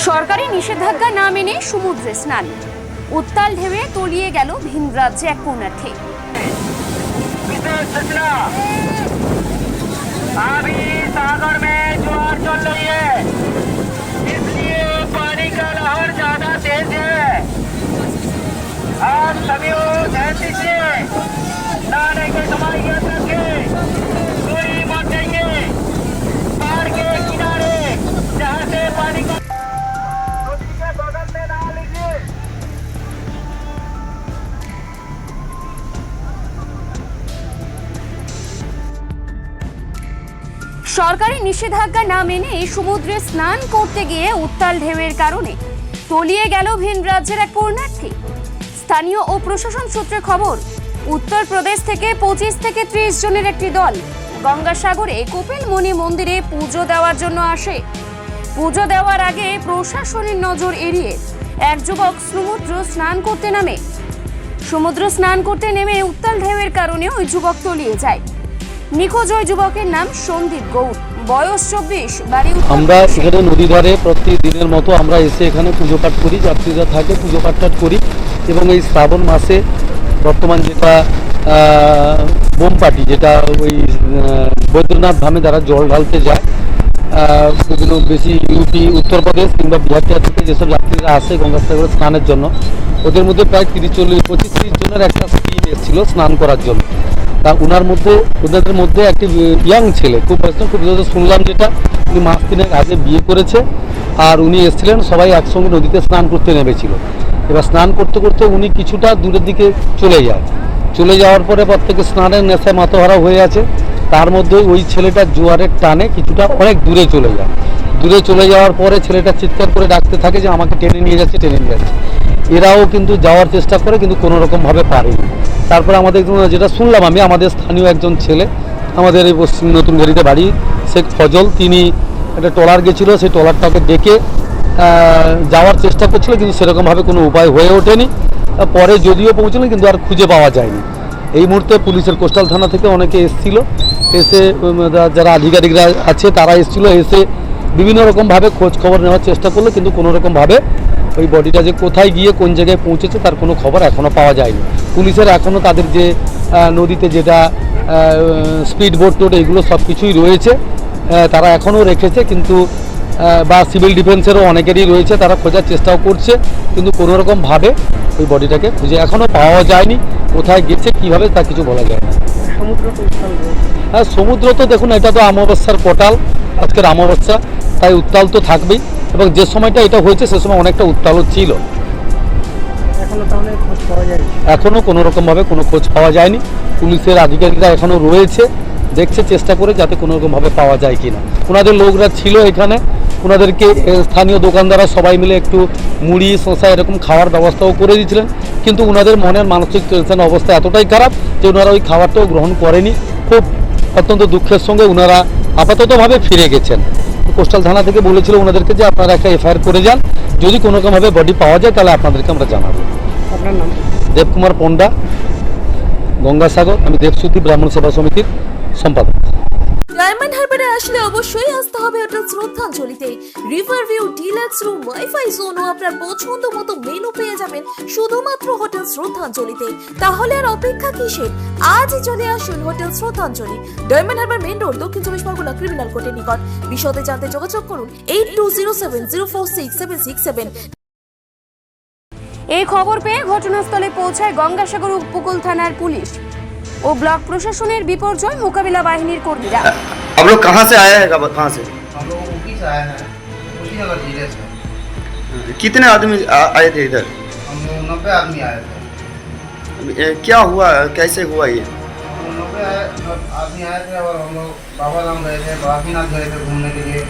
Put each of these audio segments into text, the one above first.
সরকারি নিষেধাজ্ঞা না মেনে সমুদ্রে স্নান, উত্তাল ঢেউয়ে তলিয়ে গেল ভিন রাজ্যে এক পুণ্যার্থী। अभी सागर में ज्वार चल रही है, इसलिए पानी का लहर ज्यादा तेज है। आप सभी ध्यान दीजिए, नहाने के समय याद रखें, कोई मत जाइए पहाड़ के किनारे जहाँ से पानी का नदी के बगल में नहा लीजिए। সরকারি নিষেধাজ্ঞা না মেনে সমুদ্রে স্নান করতে গিয়ে উত্তাল ঢেউয়ের কারণে তলিয়ে গেল ভিন রাজ্যের এক পুণ্যার্থী। স্থানীয় ও প্রশাসন সূত্রে খবর, উত্তরপ্রদেশ থেকে 25 থেকে 30 জনের একটি দল গঙ্গাসাগরে কপিলমুনি মন্দিরে পুজো দেওয়ার জন্য আসে। পুজো দেওয়ার আগে প্রশাসনের নজর এড়িয়ে এক যুবক সমুদ্র স্নান করতে নামে। সমুদ্র স্নান করতে নেমে উত্তাল ঢেউয়ের কারণে ওই যুবক তলিয়ে যায়। নিখোঁজ ওই যুবকের নাম সন্দীপ গৌড়, বয়স 24, বাড়ি। আমরা এখানে নদী ধারে প্রতিদিনের মতো আমরা এসে এখানে পুজো পাঠ করি, যাত্রীরা থাকে পুজো পাঠ করি। এবং এই শ্রাবণ মাসে বর্তমান যেটা বোমপাটি, যেটা ওই বৈদ্যনাথ ধামে যারা জল ঢালতে যায়, বিভিন্ন বেশি ইউপি, উত্তরপ্রদেশ কিংবা বিহার থেকে যেসব যাত্রীরা আসে গঙ্গাসাগরে স্নানের জন্য, ওদের মধ্যে প্রায় 25-30 জনের একটা স্কিম এসেছিল স্নান করার জন্য। তা ওনাদের মধ্যে একটি ইয়াং ছেলে, খুব শুনলাম যেটা উনি মাস 3 আগে বিয়ে করেছে, আর উনি এসেছিলেন, সবাই একসঙ্গে নদীতে স্নান করতে নেমেছিল। এবার স্নান করতে করতে উনি কিছুটা দূরের দিকে চলে যাওয়ার পরে প্রত্যেকে স্নানের নেশায় মাথাহারা হয়ে আছে। তার মধ্যে ওই ছেলেটা জোয়ারের টানে কিছুটা অনেক দূরে চলে যাওয়ার পরে ছেলেটা চিৎকার করে ডাকতে থাকে যে আমাকে টেনে নিয়ে যাচ্ছে। এরাও কিন্তু যাওয়ার চেষ্টা করে, কিন্তু কোনো রকমভাবে পারেনি। তারপরে আমাদের যেটা শুনলাম আমি, আমাদের স্থানীয় একজন ছেলে, আমাদের এই পশ্চিম নতুন ঘাড়িতে বাড়ি, শেখ ফজল, তিনি একটা ট্রলার গেছিলো, সেই ট্রলারটাকে ডেকে যাওয়ার চেষ্টা করছিল, কিন্তু সেরকমভাবে কোনো উপায় হয়ে ওঠেনি। পরে যদিও পৌঁছলেন, কিন্তু আর খুঁজে পাওয়া যায়নি। এই মুহূর্তে পুলিশের কোস্টাল থানা থেকে অনেকে এসে যারা আধিকারিকরা আছে তারা এসে বিভিন্ন রকমভাবে খোঁজ খবর নেওয়ার চেষ্টা করলো, কিন্তু কোনো রকমভাবে ওই বডিটা যে কোথায় গিয়ে কোন জায়গায় পৌঁছেছে তার কোনো খবর এখনও পাওয়া যায়নি। পুলিশের এখনও তাদের যে নদীতে যেটা স্পিড বোট এগুলো সব কিছুই রয়েছে, তারা এখনও রেখেছে, কিন্তু বা সিভিল ডিফেন্সেরও অনেকেরই রয়েছে, তারা খোঁজার চেষ্টাও করছে, কিন্তু কোনো রকমভাবে ওই বডিটাকে খুঁজে এখনও পাওয়া যায়নি। কোথায় গেছে কীভাবে তা কিছু বলা যায় না। হ্যাঁ, সমুদ্র তো দেখুন, এটা তো অমাবস্যার কোটাল, আজকের অমাবস্যা, তাই উত্তাল তো থাকবেই। এবং যে সময়টা এটা হয়েছে সে সময় অনেকটা উত্তালও ছিল। এখনও কোনো রকমভাবে কোনো খোঁজ পাওয়া যায়নি। পুলিশের আধিকারিকরা এখনও রয়েছে, দেখছে চেষ্টা করে যাতে কোনো রকমভাবে পাওয়া যায় কিনা। ওনাদের লোকরা ছিল এখানে, ওনাদেরকে স্থানীয় দোকানদাররা সবাই মিলে একটু মুড়ি শসা এরকম খাওয়ার ব্যবস্থাও করে দিয়েছিলেন, কিন্তু ওনাদের মনের মানসিক টেনশন অবস্থা এতটাই খারাপ যে ওনারা ওই খাবারটাও গ্রহণ করেনি। খুব অত্যন্ত দুঃখের সঙ্গে ওনারা আপাততভাবে ফিরে গেছেন। কোস্টাল থানা থেকে বলেছিল ওনাদেরকে যে আপনারা একটা এফআইআর করে যান, যদি কোনো রকমভাবে বডি পাওয়া যায় তাহলে আপনাদেরকে আমরা জানাবো। আপনার নাম? দেবকুমার পণ্ডা, গঙ্গাসাগর। আমি দেবশ্রুতি ব্রাহ্মণ সেবা সমিতির সম্পাদক। ডায়মন্ড হারবারে আসলে অবশ্যই আসতে হবে হোটেল শ্রদ্ধাঞ্জলিতে। River view, deluxe room, wifi zone ও আপনার পছন্দ মতো মেনু পেয়ে যাবেন শুধুমাত্র হোটেল শ্রদ্ধাঞ্জলিতে। তাহলে আর অপেক্ষা কিসের? আজই চলে আসুন হোটেল শ্রদ্ধাঞ্জলি, ডায়মন্ড হারবার মেইন রোড, দক্ষিণ 24 পরগনা, ক্রিমিনাল কোর্টের নিকট। বিশদে জানতে যোগাযোগ করুন 8207046767। এই খবর পেয়ে ঘটনাস্থলে পৌঁছায় গঙ্গাসাগর উপকূল থানার পুলিশ ও ব্লক প্রশাসনের বিপর্যয় মোকাবিলা বাহিনীর কর্মীরা। आप लोग कहाँ से आए हैं? कहाँ से? हम लोग ऊपी से आए हैं, कुशीनगर जिले से। कितने आदमी आए थे इधर? हम लोग 90 आदमी आए थे। क्या हुआ, कैसे हुआ ये? हम 90 आदमी आए थे और हम लोग बाबा धाम गए थे, बाबीनाथ गए थे घूमने के लिए,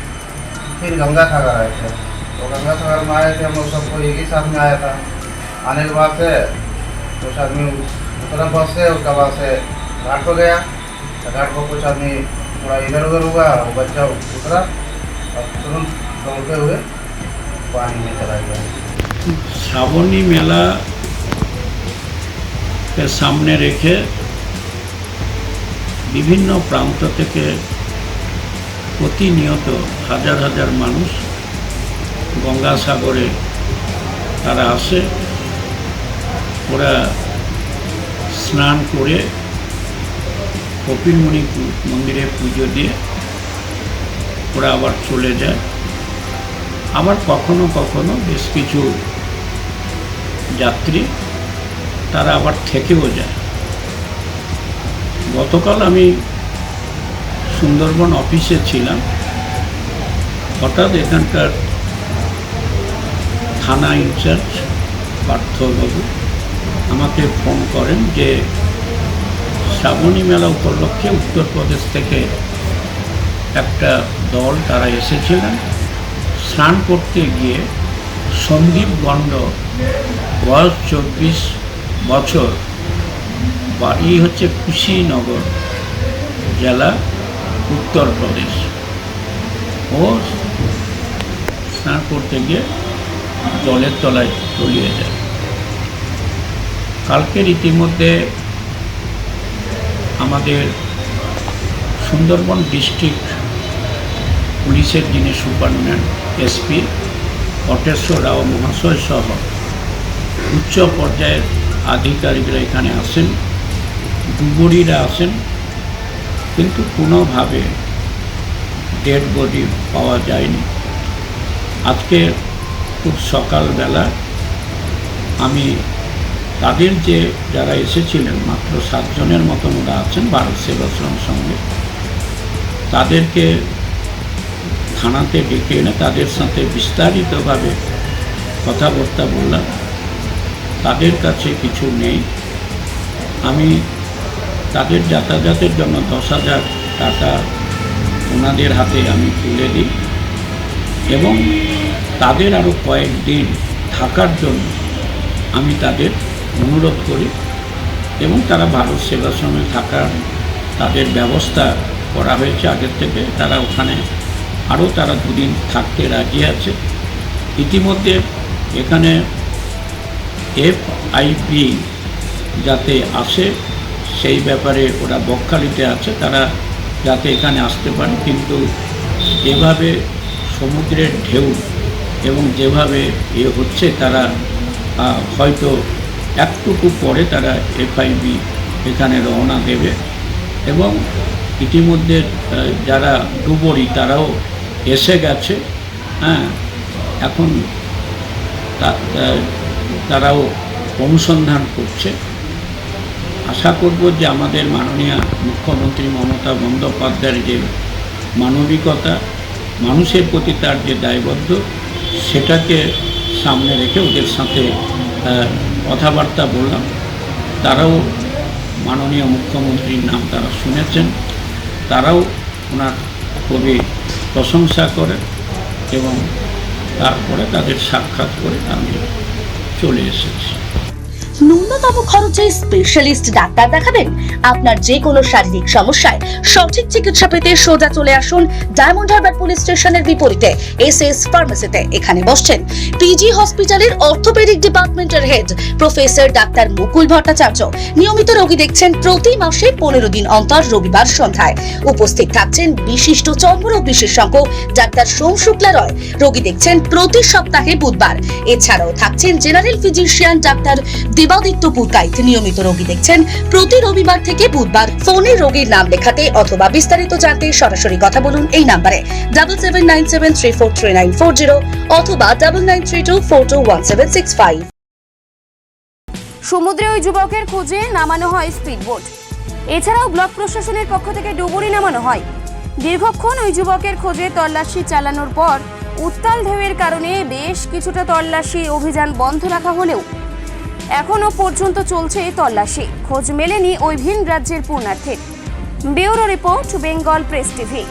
फिर गंगा सागर आए थे। तो गंगा सागर में आए थे हम लोग, सबको एक ही साथ में आया था। आने के बाद से कुछ आदमी उतरा बस से, उसके बाद से घाट पर गया, घाट पर कुछ आदमी थोड़ा इधर उधर हुआ, वो बच्चा उतरा और तुरंत दौड़ते हुए पानी में चला गया। শ্রাবণী মেলা কে সামনে রেখে বিভিন্ন প্রান্ত থেকে প্রতিনিয়ত হাজার হাজার মানুষ গঙ্গাসাগরে তারা আসে, ওরা স্নান করে কপিলমুনি মন্দিরে পুজো দিয়ে ওরা আবার চলে যায়। আবার কখনো কখনো বেশ কিছু যাত্রী তারা আবার থেকেও যায়। গতকাল আমি সুন্দরবন অফিসে ছিলাম, হঠাৎ এখানকার থানা ইনচার্জ পার্থবাবু আমাকে ফোন করেন যে শ্রাবণী মেলা উপলক্ষে উত্তরপ্রদেশ থেকে একটা দল তারা এসেছিলেন। স্নান করতে গিয়ে সন্দীপ গণ্ড, বয়স 24 বছর, বাড়ি হচ্ছে কুশীনগর জেলা, উত্তরপ্রদেশ। ও স্নান করতে গিয়ে জলের তলায় তলিয়ে যায়। কালকের ইতিমধ্যে আমাদের সুন্দরবন ডিস্ট্রিক্ট পুলিশের যিনি সুপারিনটেন্ডেন্ট এসপি কটেশ্বর রাও মহাশয় সহ উচ্চ পর্যায়ের আধিকারিকরা এখানে আসেন, ডুবুরিরা আসেন, কিন্তু কোনোভাবে ডেড বডি পাওয়া যায়নি। আজকে খুব সকালবেলা আমি তাদের যারা এসেছিলেন, মাত্র 7 জনের মতন ওরা আছেন ভারত সেবাশ্রম সঙ্গে, তাদেরকে থানাতে ডেকে এনে তাদের সাথে বিস্তারিতভাবে কথাবার্তা বললাম। তাদের কাছে কিছু নেই। আমি তাদের যাতায়াতের জন্য 10,000 টাকা ওনাদের হাতে আমি তুলে দিই এবং তাদের আরও কয়েকদিন থাকার জন্য আমি তাদের অনুরোধ করি এবং তারা ভারত সেবাশ্রমে থাকার তাদের ব্যবস্থা করা হয়েছে আগের থেকে। তারা ওখানে আরও 2 দিন থাকতে রাজি আছে। ইতিমধ্যে এখানে FIB যাতে আসে সেই ব্যাপারে ওরা বকখালিতে আছে, তারা যাতে এখানে আসতে পারে। কিন্তু যেভাবে সমুদ্রের ঢেউ এবং যেভাবে হচ্ছে, তারা হয়তো একটুকু পরে তারা FIB এখানে রওনা দেবে। এবং ইতিমধ্যে যারা ডুবুরি তারাও এসে গেছে। এখন তারাও অনুসন্ধান করছে। আশা করব যে আমাদের মাননীয় মুখ্যমন্ত্রী মমতা বন্দ্যোপাধ্যায়ের যে মানবিকতা, মানুষের প্রতি তার যে দায়বদ্ধ, সেটাকে সামনে রেখে ওদের সাথে কথাবার্তা বললাম। তারাও মাননীয় মুখ্যমন্ত্রীর নাম তারা শুনেছেন, তারাও ওনার খুবই প্রশংসা করেন এবং তারপরে তাদের সাক্ষাৎ করে আমি চলে এসেছি। ন্যূনতম খরচে স্পেশালিস্ট ডাক্তার দেখাবেন? আপনার যে কোনো শারীরিক সমস্যায় সঠিক চিকিৎসা পেতে সোজা চলে আসুন ডায়মন্ড হারবার পুলিশ স্টেশনের বিপরীতে SS ফার্মেসিতে। এখানে বসছেন PG হসপিটালের অর্থোপেডিক ডিপার্টমেন্টের হেড প্রফেসর ডাক্তার মুকুল ভট্টাচার্য। নিয়মিত রোগী দেখছেন প্রতি মাসে 15 দিন অন্তর রবিবার সন্ধ্যায়। উপস্থিত থাকছেন বিশিষ্ট চর্মরোগ বিশেষজ্ঞ ডাক্তার সোম শুক্লা রয়। রোগী দেখছেন প্রতি সপ্তাহে বুধবার। এছাড়াও থাকছেন general physician doctor Debaditya Purkait. নিয়মিত রোগী দেখছেন প্রতি রবিবার থেকে বুধবার। ফোনে রোগীর নাম লেখাতে অথবা বিস্তারিত জানতে সরাসরি কথা বলুন এই নম্বরে 7797343940 অথবা 9932421765। সমুদ্রে ওই যুবকের খোঁজে নামানো হয় স্পিডবোট। এছাড়াও ব্লক প্রশাসনের পক্ষ থেকে ডুবুরি নামানো হয়। দীর্ঘক্ষণ ওই যুবকের খোঁজে তল্লাশি চালানোর পর উত্তাল ঢেউয়ের কারণে বেশ কিছুটা তল্লাশি অভিযান বন্ধ রাখা হলেও এখনো পর্যন্ত চলছে তল্লাশি। খোঁজ মেলেনি ওই ভিন রাজ্যের পুণ্যার্থীর। Bureau report, Bengal press TV.